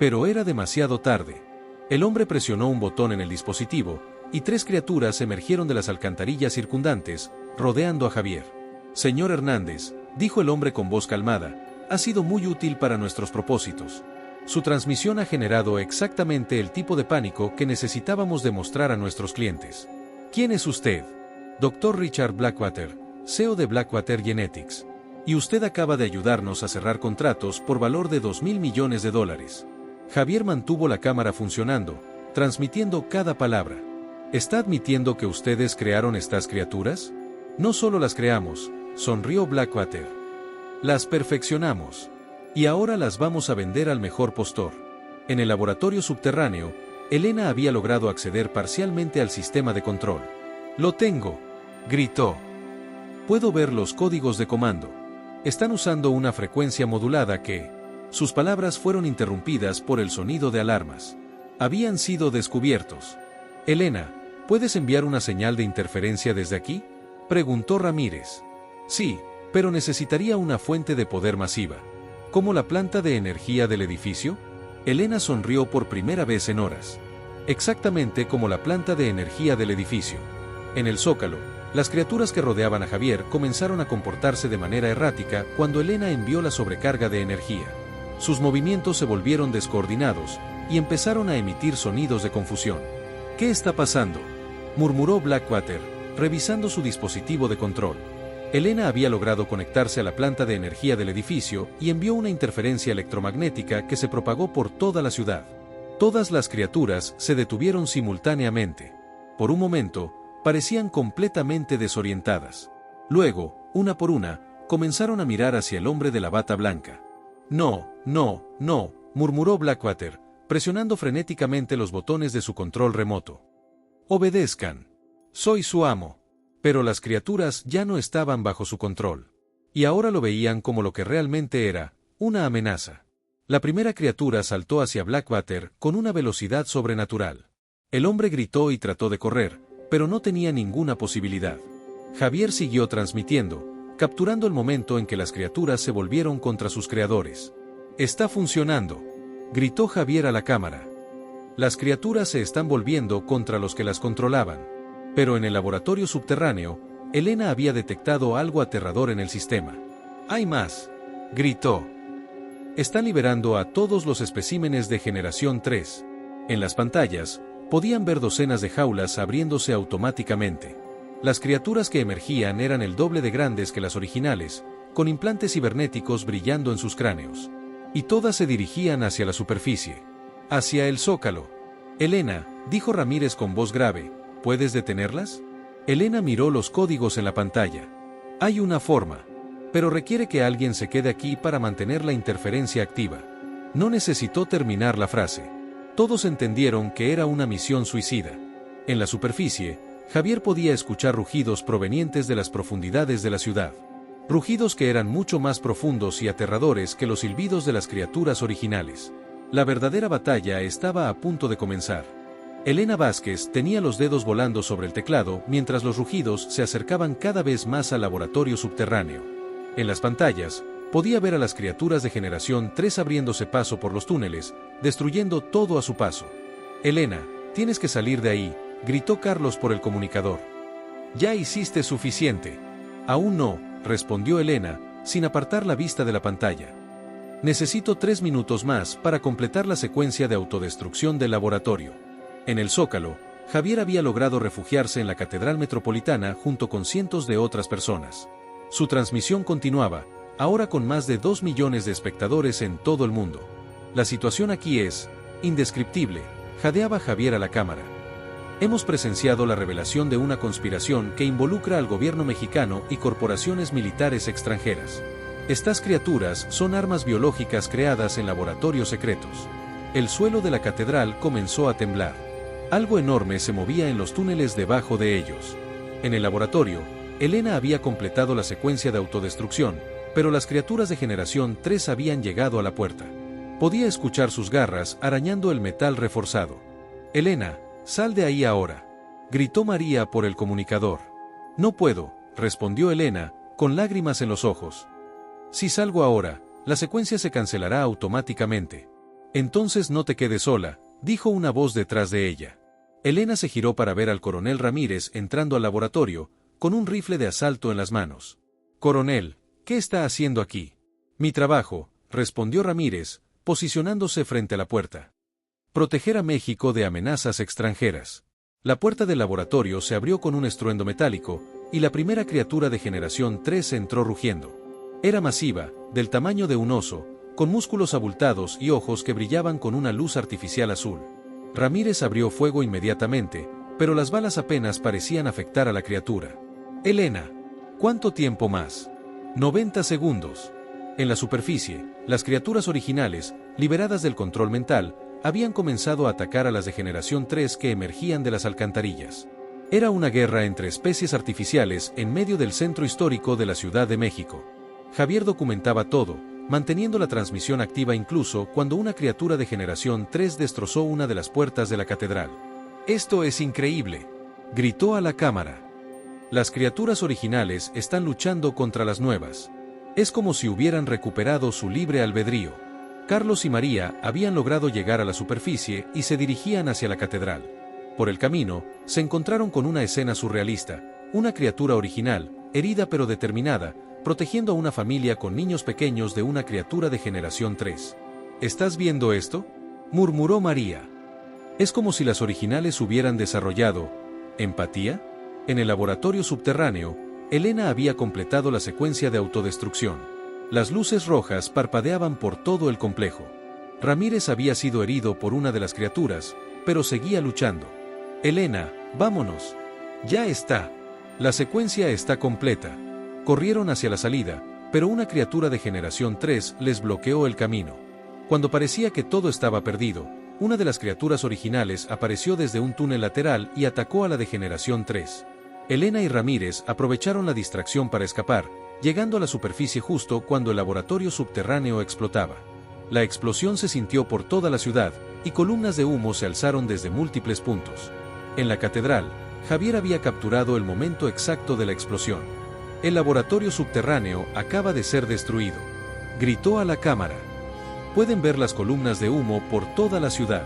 Pero era demasiado tarde. El hombre presionó un botón en el dispositivo, y 3 criaturas emergieron de las alcantarillas circundantes, rodeando a Javier. Señor Hernández, dijo el hombre con voz calmada, ha sido muy útil para nuestros propósitos. Su transmisión ha generado exactamente el tipo de pánico que necesitábamos demostrar a nuestros clientes. ¿Quién es usted? Dr. Richard Blackwater, CEO de Blackwater Genetics. Y usted acaba de ayudarnos a cerrar contratos por valor de $2.000 millones. Javier mantuvo la cámara funcionando, transmitiendo cada palabra. ¿Está admitiendo que ustedes crearon estas criaturas? No solo las creamos, sonrió Blackwater. Las perfeccionamos. Y ahora las vamos a vender al mejor postor. En el laboratorio subterráneo, Elena había logrado acceder parcialmente al sistema de control. ¡Lo tengo!, gritó. Puedo ver los códigos de comando. Están usando una frecuencia modulada que... Sus palabras fueron interrumpidas por el sonido de alarmas. Habían sido descubiertos. Elena, ¿puedes enviar una señal de interferencia desde aquí?, preguntó Ramírez. Sí, pero necesitaría una fuente de poder masiva. ¿Como la planta de energía del edificio? Elena sonrió por primera vez en horas. Exactamente como la planta de energía del edificio. En el Zócalo, las criaturas que rodeaban a Javier comenzaron a comportarse de manera errática cuando Elena envió la sobrecarga de energía. Sus movimientos se volvieron descoordinados y empezaron a emitir sonidos de confusión. ¿Qué está pasando?, murmuró Blackwater, revisando su dispositivo de control. Elena había logrado conectarse a la planta de energía del edificio y envió una interferencia electromagnética que se propagó por toda la ciudad. Todas las criaturas se detuvieron simultáneamente. Por un momento, parecían completamente desorientadas. Luego, una por una, comenzaron a mirar hacia el hombre de la bata blanca. No, murmuró Blackwater, presionando frenéticamente los botones de su control remoto. Obedezcan. Soy su amo. Pero las criaturas ya no estaban bajo su control. Y ahora lo veían como lo que realmente era, una amenaza. La primera criatura saltó hacia Blackwater con una velocidad sobrenatural. El hombre gritó y trató de correr, pero no tenía ninguna posibilidad. Javier siguió transmitiendo, capturando el momento en que las criaturas se volvieron contra sus creadores. «Está funcionando», gritó Javier a la cámara. Las criaturas se están volviendo contra los que las controlaban. Pero en el laboratorio subterráneo, Elena había detectado algo aterrador en el sistema. «¡Hay más!», gritó. «Están liberando a todos los especímenes de generación 3. En las pantallas, podían ver docenas de jaulas abriéndose automáticamente. Las criaturas que emergían eran el doble de grandes que las originales, con implantes cibernéticos brillando en sus cráneos. Y todas se dirigían hacia la superficie. Hacia el Zócalo. «Elena», dijo Ramírez con voz grave, ¿puedes detenerlas?» Elena miró los códigos en la pantalla. «Hay una forma. Pero requiere que alguien se quede aquí para mantener la interferencia activa». No necesitó terminar la frase. Todos entendieron que era una misión suicida. En la superficie, Javier podía escuchar rugidos provenientes de las profundidades de la ciudad. Rugidos que eran mucho más profundos y aterradores que los silbidos de las criaturas originales. La verdadera batalla estaba a punto de comenzar. Elena Vázquez tenía los dedos volando sobre el teclado mientras los rugidos se acercaban cada vez más al laboratorio subterráneo. En las pantallas, podía ver a las criaturas de Generación 3 abriéndose paso por los túneles, destruyendo todo a su paso. «Elena, tienes que salir de ahí», gritó Carlos por el comunicador. «Ya hiciste suficiente». «Aún no», respondió Elena, sin apartar la vista de la pantalla. «Necesito 3 minutos más para completar la secuencia de autodestrucción del laboratorio». En el Zócalo, Javier había logrado refugiarse en la Catedral Metropolitana junto con cientos de otras personas. Su transmisión continuaba, ahora con más de 2 millones de espectadores en todo el mundo. «La situación aquí es indescriptible», jadeaba Javier a la cámara. «Hemos presenciado la revelación de una conspiración que involucra al gobierno mexicano y corporaciones militares extranjeras. Estas criaturas son armas biológicas creadas en laboratorios secretos». El suelo de la catedral comenzó a temblar. Algo enorme se movía en los túneles debajo de ellos. En el laboratorio, Elena había completado la secuencia de autodestrucción, pero las criaturas de Generación 3 habían llegado a la puerta. Podía escuchar sus garras arañando el metal reforzado. «Elena, sal de ahí ahora», gritó María por el comunicador. «No puedo», respondió Elena, con lágrimas en los ojos. «Si salgo ahora, la secuencia se cancelará automáticamente». «Entonces no te quedes sola», dijo una voz detrás de ella. Elena se giró para ver al coronel Ramírez entrando al laboratorio, con un rifle de asalto en las manos. «Coronel, ¿qué está haciendo aquí?» «Mi trabajo», respondió Ramírez, posicionándose frente a la puerta. «Proteger a México de amenazas extranjeras». La puerta del laboratorio se abrió con un estruendo metálico, y la primera criatura de Generación 3 entró rugiendo. Era masiva, del tamaño de un oso, con músculos abultados y ojos que brillaban con una luz artificial azul. Ramírez abrió fuego inmediatamente, pero las balas apenas parecían afectar a la criatura. «Elena, ¿cuánto tiempo más?» «90 segundos». En la superficie, las criaturas originales, liberadas del control mental, habían comenzado a atacar a las de Generación 3 que emergían de las alcantarillas. Era una guerra entre especies artificiales en medio del centro histórico de la Ciudad de México. Javier documentaba todo, manteniendo la transmisión activa incluso cuando una criatura de Generación 3 destrozó una de las puertas de la catedral. «Esto es increíble», gritó a la cámara. «Las criaturas originales están luchando contra las nuevas. Es como si hubieran recuperado su libre albedrío». Carlos y María habían logrado llegar a la superficie y se dirigían hacia la catedral. Por el camino, se encontraron con una escena surrealista, una criatura original, herida pero determinada, protegiendo a una familia con niños pequeños de una criatura de Generación 3. «¿Estás viendo esto?», murmuró María. «Es como si las originales hubieran desarrollado empatía». En el laboratorio subterráneo, Elena había completado la secuencia de autodestrucción. Las luces rojas parpadeaban por todo el complejo. Ramírez había sido herido por una de las criaturas, pero seguía luchando. «Elena, vámonos». «Ya está. La secuencia está completa». Corrieron hacia la salida, pero una criatura de Generación 3 les bloqueó el camino. Cuando parecía que todo estaba perdido, una de las criaturas originales apareció desde un túnel lateral y atacó a la de Generación 3. Elena y Ramírez aprovecharon la distracción para escapar, llegando a la superficie justo cuando el laboratorio subterráneo explotaba. La explosión se sintió por toda la ciudad, y columnas de humo se alzaron desde múltiples puntos. En la catedral, Javier había capturado el momento exacto de la explosión. «El laboratorio subterráneo acaba de ser destruido», gritó a la cámara. «Pueden ver las columnas de humo por toda la ciudad».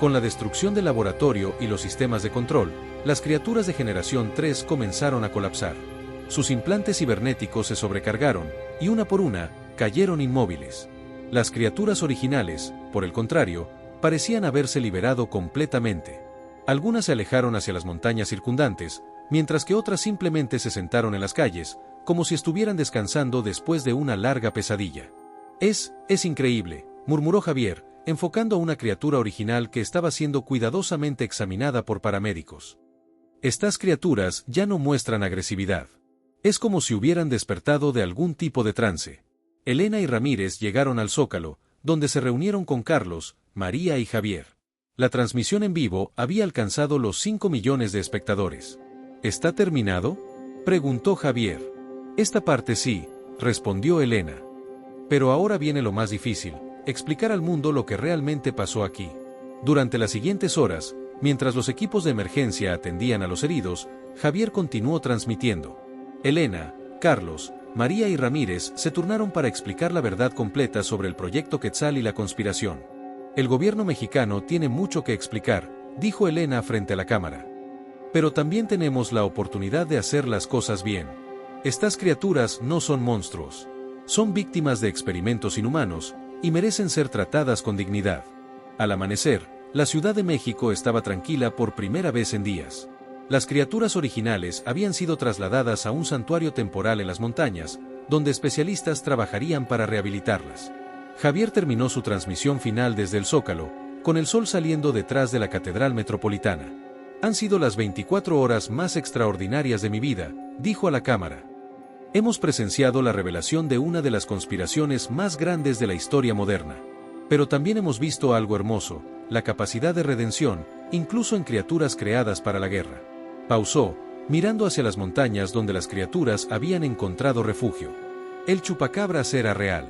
Con la destrucción del laboratorio y los sistemas de control, las criaturas de Generación 3 comenzaron a colapsar. Sus implantes cibernéticos se sobrecargaron, y una por una, cayeron inmóviles. Las criaturas originales, por el contrario, parecían haberse liberado completamente. Algunas se alejaron hacia las montañas circundantes, mientras que otras simplemente se sentaron en las calles, como si estuvieran descansando después de una larga pesadilla. Es increíble», murmuró Javier, enfocando a una criatura original que estaba siendo cuidadosamente examinada por paramédicos. «Estas criaturas ya no muestran agresividad. Es como si hubieran despertado de algún tipo de trance». Elena y Ramírez llegaron al Zócalo, donde se reunieron con Carlos, María y Javier. La transmisión en vivo había alcanzado los 5 millones de espectadores. ¿Está terminado?, preguntó Javier. Esta parte sí, respondió Elena. Pero ahora viene lo más difícil, explicar al mundo lo que realmente pasó aquí. Durante las siguientes horas, mientras los equipos de emergencia atendían a los heridos, Javier continuó transmitiendo. Elena, Carlos, María y Ramírez se turnaron para explicar la verdad completa sobre el proyecto Quetzal y la conspiración. El gobierno mexicano tiene mucho que explicar, dijo Elena frente a la cámara. Pero también tenemos la oportunidad de hacer las cosas bien. Estas criaturas no son monstruos. Son víctimas de experimentos inhumanos, y merecen ser tratadas con dignidad. Al amanecer, la Ciudad de México estaba tranquila por primera vez en días. Las criaturas originales habían sido trasladadas a un santuario temporal en las montañas, donde especialistas trabajarían para rehabilitarlas. Javier terminó su transmisión final desde el Zócalo, con el sol saliendo detrás de la Catedral Metropolitana. Han sido las 24 horas más extraordinarias de mi vida, dijo a la cámara. Hemos presenciado la revelación de una de las conspiraciones más grandes de la historia moderna. Pero también hemos visto algo hermoso, la capacidad de redención, incluso en criaturas creadas para la guerra. Pausó, mirando hacia las montañas donde las criaturas habían encontrado refugio. El chupacabras era real.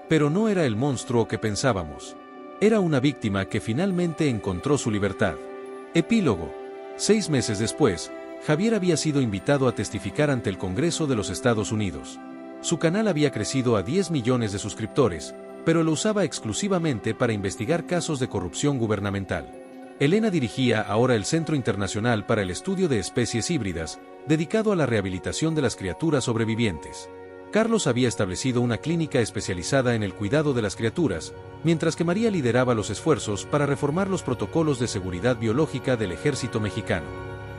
Pero no era el monstruo que pensábamos. Era una víctima que finalmente encontró su libertad. Epílogo. 6 meses después, Javier había sido invitado a testificar ante el Congreso de los Estados Unidos. Su canal había crecido a 10 millones de suscriptores, pero lo usaba exclusivamente para investigar casos de corrupción gubernamental. Elena dirigía ahora el Centro Internacional para el Estudio de Especies Híbridas, dedicado a la rehabilitación de las criaturas sobrevivientes. Carlos había establecido una clínica especializada en el cuidado de las criaturas, mientras que María lideraba los esfuerzos para reformar los protocolos de seguridad biológica del ejército mexicano.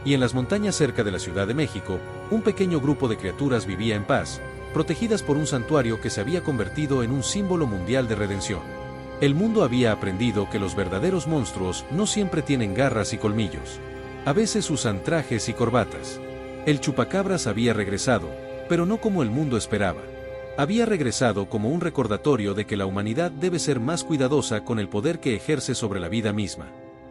Y en las montañas cerca de la Ciudad de México, un pequeño grupo de criaturas vivía en paz, protegidas por un santuario que se había convertido en un símbolo mundial de redención. El mundo había aprendido que los verdaderos monstruos no siempre tienen garras y colmillos. A veces usan trajes y corbatas. El chupacabras había regresado, pero no como el mundo esperaba. Había regresado como un recordatorio de que la humanidad debe ser más cuidadosa con el poder que ejerce sobre la vida misma.